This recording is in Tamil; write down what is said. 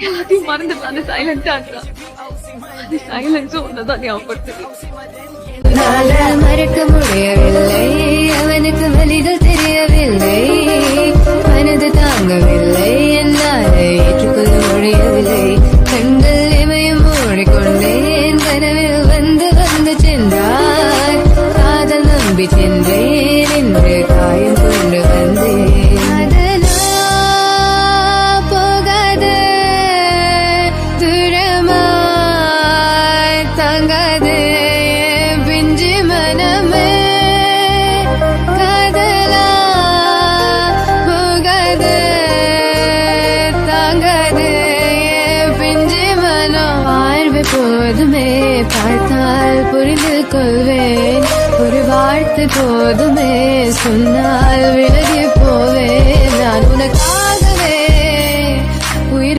எல்லாத்தையும் மறந்துட்டு அந்த சைலண்டா இருந்தா அது சைலன்ஸும் ஒன்னதான் ஞாபகப்படுத்துது. மறக்க முடியவில்லை, அவனுக்கு வழிகள் தெரியவில்லை, மனது தாங்கவில்லை, என்னால் ஏற்றுக்கொள்ள முடியவில்லை. கண்கள் இமையும் மூடிக்கொண்டேன், கனவில் வந்து வந்து சென்றார், காதல் நம்பி சென்றேன் என்று காயம் கொண்டு வந்தேன். போகாது தூரமாய் தாங்காது பிஞ்சு மனமே, காதலா போகாது தாங்காது பிஞ்சு மனம். வாழ்வு போதுமே, பார்த்தால் புரிந்து கொள்வேன், ஒரு வார்த்தை போதுமே, சொன்னால் விலகி